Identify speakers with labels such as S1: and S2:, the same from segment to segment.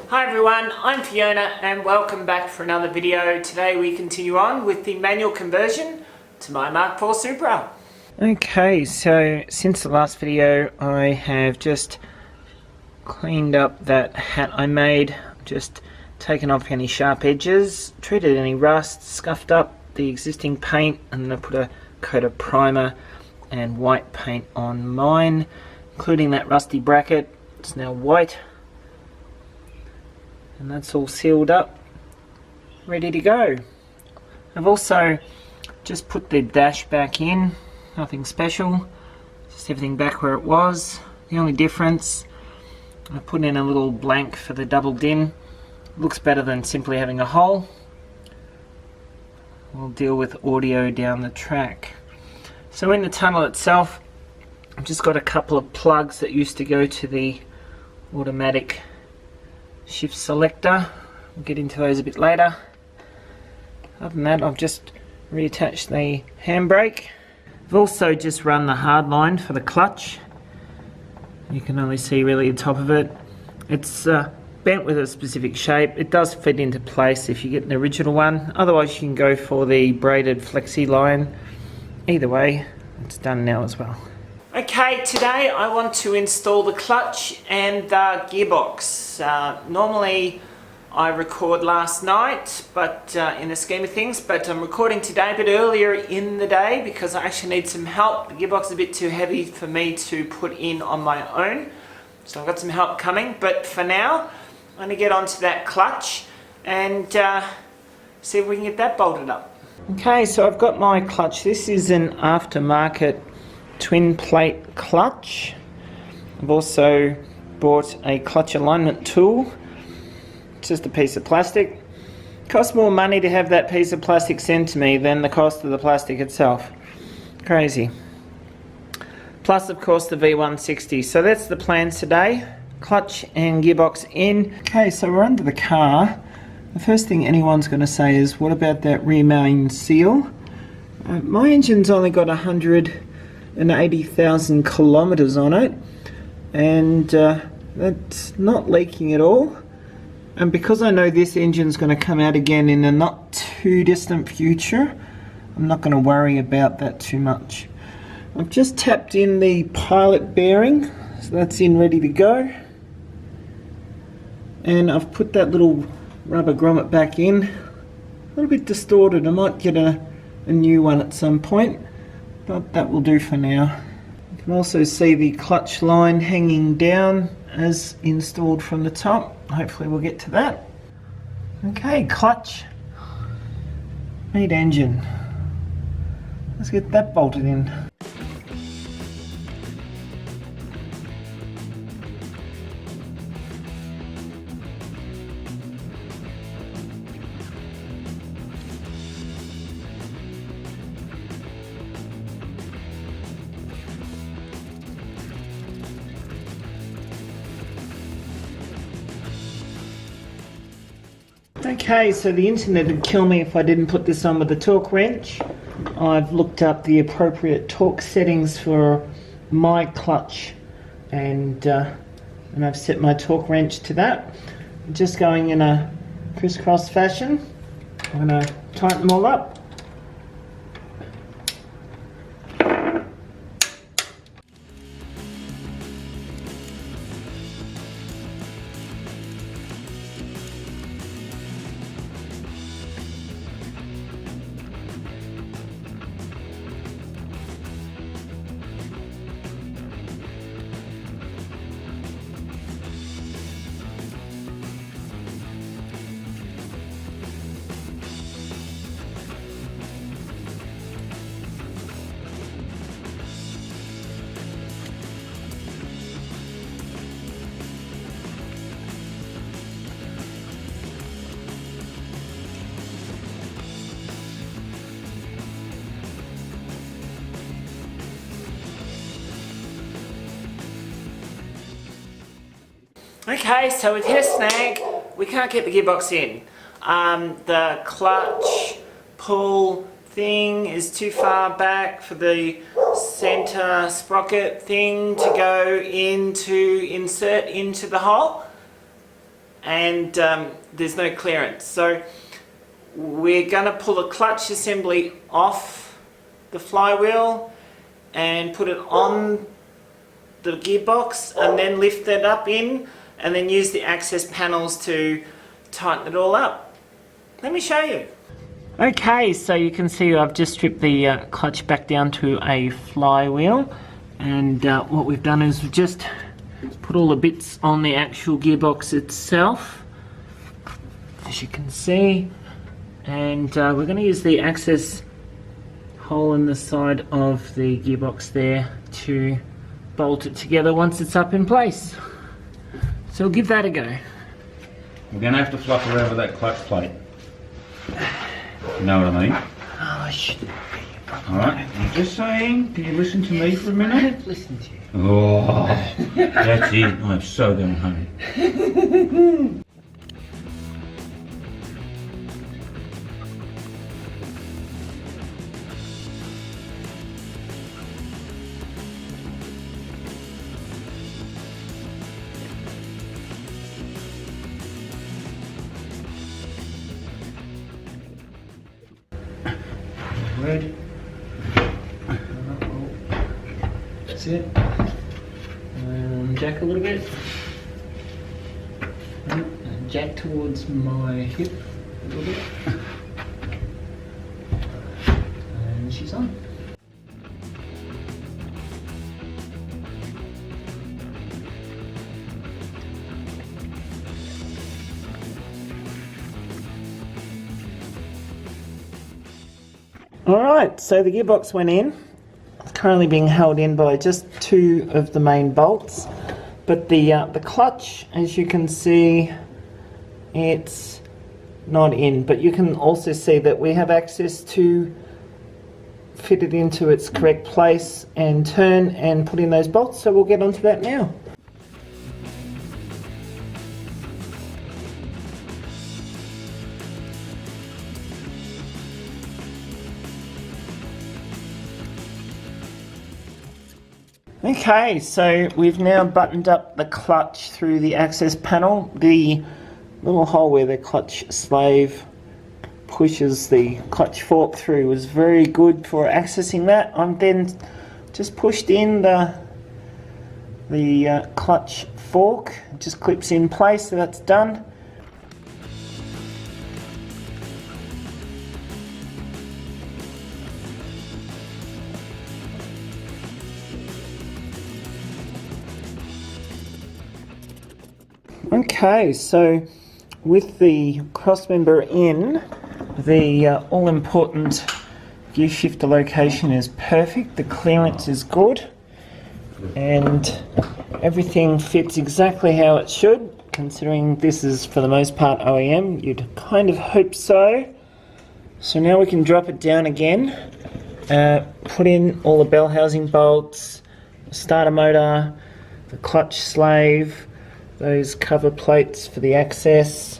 S1: Hi everyone, I'm Fiona and welcome back for another video. Today we continue on with the manual conversion to my Mark IV Supra. Okay, so since the last video I have just cleaned up that hat I made, just taken off any sharp edges, treated any rust, scuffed up the existing paint, and then I put a coat of primer and white paint on mine, including that rusty bracket. It's now white. And that's all sealed up, ready to go. I've also just put the dash back in, nothing special, just everything back where it was. The only difference, I put in a little blank for the double din. Looks better than simply having a hole. We'll deal with audio down the track. So in the tunnel itself, I've just got a couple of plugs that used to go to the automatic shift selector. We'll get into those a bit later. Other than that, I've just reattached the handbrake. I've also just run the hard line for the clutch. You can only see really the top of it. It's bent with a specific shape. It does fit into place if you get an original one. Otherwise you can go for the braided flexi line. Either way, it's done now as well. Okay, today I want to install the clutch and the gearbox. Normally I record last night, but in the scheme of things, but I'm recording today a bit earlier in the day because I actually need some help. The gearbox is a bit too heavy for me to put in on my own, so I've got some help coming. But for now, I'm going to get onto that clutch and see if we can get that bolted up. Okay, so I've got my clutch. This is an aftermarket twin plate clutch. I've also bought a clutch alignment tool. It's just a piece of plastic. It costs more money to have that piece of plastic sent to me than the cost of the plastic itself. Crazy. Plus of course the V160. So that's the plan today. Clutch and gearbox in. Okay, so we're under the car. The first thing anyone's going to say is, what about that rear main seal? My engine's only got 180,000 kilometers on it, and that's not leaking at all. And because I know this engine's going to come out again in a not too distant future, I'm not going to worry about that too much. I've just tapped in the pilot bearing, so that's in ready to go. And I've put that little rubber grommet back in. A little bit distorted, I might get a new one at some point, but that will do for now. You can also see the clutch line hanging down as installed from the top. Hopefully we'll get to that. Okay, clutch, meet engine. Let's get that bolted in. Okay, so the internet would kill me if I didn't put this on with the torque wrench. I've looked up the appropriate torque settings for my clutch, and I've set my torque wrench to that. I'm just going in a crisscross fashion. I'm going to tighten them all up. Okay, so we've hit a snag. We can't get the gearbox in. The clutch pull thing is too far back for the center sprocket thing to go into, insert into the hole. and there's no clearance. So we're going to pull the clutch assembly off the flywheel and put it on the gearbox, and then lift it up in, and then use the access panels to tighten it all up. Let me show you. Okay, so you can see I've just stripped the clutch back down to a flywheel, and what we've done is we've just put all the bits on the actual gearbox itself, as you can see, and we're going to use the access hole in the side of the gearbox there to bolt it together once it's up in place. So we'll give that a go.
S2: We're going to have to fluff around with that clutch plate. You know what I mean?
S1: Oh, I shouldn't.
S2: Alright, I'm just saying, can you listen to me for a minute?
S1: I don't listen to you.
S2: Oh, that's it. I'm so damn hungry.
S1: Red. That's it. Jack a little bit. And jack towards my hip a little bit. And she's on. Alright, so the gearbox went in. It's currently being held in by just two of the main bolts, but the clutch, as you can see, it's not in, but you can also see that we have access to fit it into its correct place and turn and put in those bolts, so we'll get onto that now. Okay, so we've now buttoned up the clutch through the access panel. The little hole where the clutch slave pushes the clutch fork through was very good for accessing that. I'm then just pushed in the clutch fork. It just clips in place, so that's done. Okay, so with the crossmember in, the all-important gear shifter location is perfect, the clearance is good, and everything fits exactly how it should, considering this is for the most part OEM. You'd kind of hope so. So now we can drop it down again, put in all the bell housing bolts, the starter motor, the clutch slave, those cover plates for the access.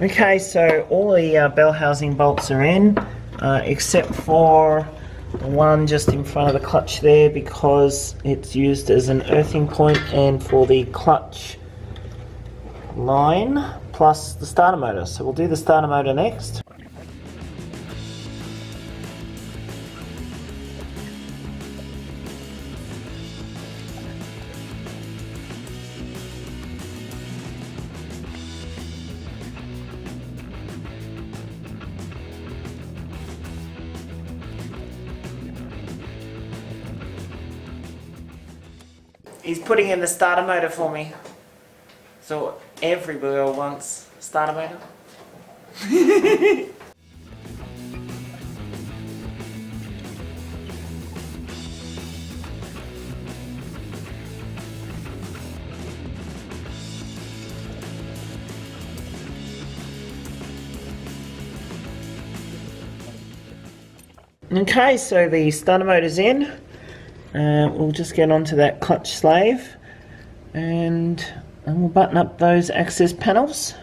S1: Okay, so all the bell housing bolts are in. Except for the one just in front of the clutch there, because it's used as an earthing point and for the clutch line plus the starter motor. So we'll do the starter motor next. He's putting in the starter motor for me. So every girl wants a starter motor. Okay, so the starter motor's in. We'll just get onto that clutch slave and we'll button up those access panels.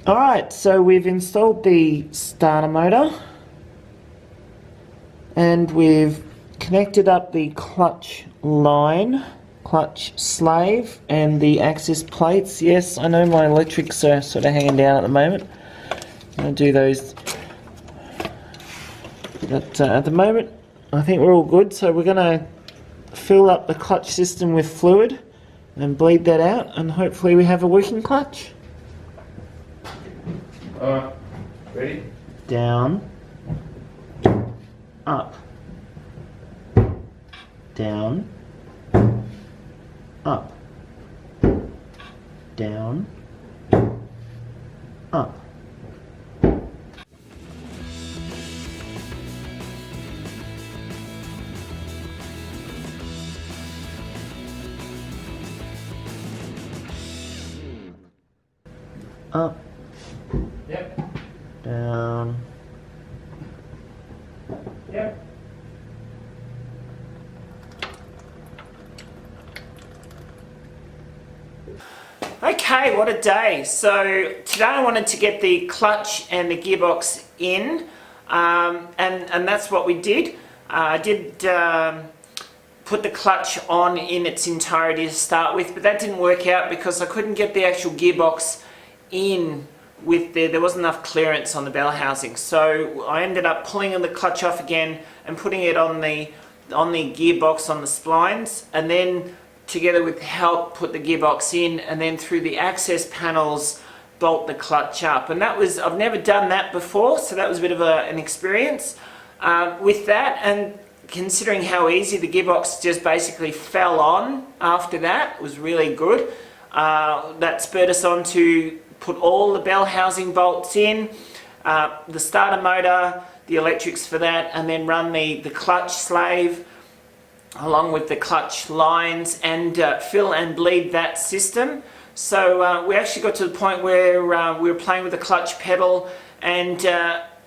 S1: Alright, so we've installed the starter motor and we've connected up the clutch line, clutch slave and the access plates. Yes, I know my electrics are sort of hanging down at the moment. I'm going to do those. But at the moment I think we're all good, so we're going to fill up the clutch system with fluid and bleed that out and hopefully we have a working clutch.
S2: Ready?
S1: Down, up, down, up, down, up. Up.
S2: Yep.
S1: Down.
S2: Yep.
S1: Okay, what a day. So today I wanted to get the clutch and the gearbox in, and that's what we did. I did put the clutch on in its entirety to start with, but that didn't work out because I couldn't get the actual gearbox in with there wasn't enough clearance on the bell housing. So I ended up pulling the clutch off again and putting it on the gearbox on the splines, and then together with help put the gearbox in, and then through the access panels bolt the clutch up. And that was, I've never done that before, so that was a bit of an experience with that. And considering how easy the gearbox just basically fell on after that, it was really good. That spurred us on to put all the bell housing bolts in, the starter motor, the electrics for that, and then run the clutch slave along with the clutch lines and fill and bleed that system. So we actually got to the point where we were playing with the clutch pedal and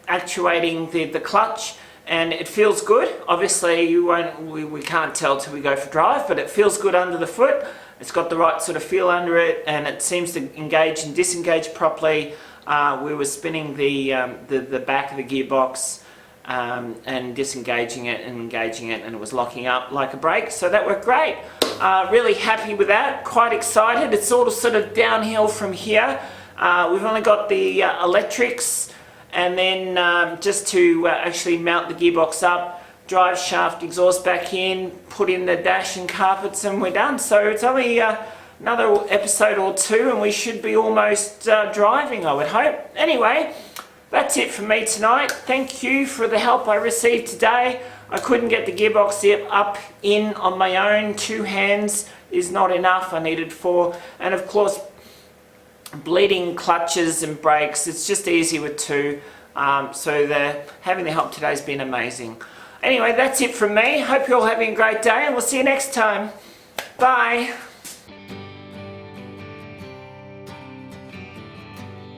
S1: actuating the clutch, and it feels good. Obviously we can't tell till we go for drive, but it feels good under the foot. It's got the right sort of feel under it, and it seems to engage and disengage properly. We were spinning the back of the gearbox and disengaging it and engaging it, and it was locking up like a brake, so that worked great. Really happy with that, quite excited. It's all sort of downhill from here. We've only got the electrics, and then just to actually mount the gearbox up, drive shaft exhaust back in, put in the dash and carpets, and we're done. So it's only another episode or two and we should be almost driving, I would hope. Anyway, that's it for me tonight. Thank you for the help I received today. I couldn't get the gearbox up in on my own. 2 hands is not enough. I needed 4. And of course, bleeding clutches and brakes, it's just easy with 2. So having the help today has been amazing. Anyway, that's it from me. Hope you're all having a great day, and we'll see you next time. Bye.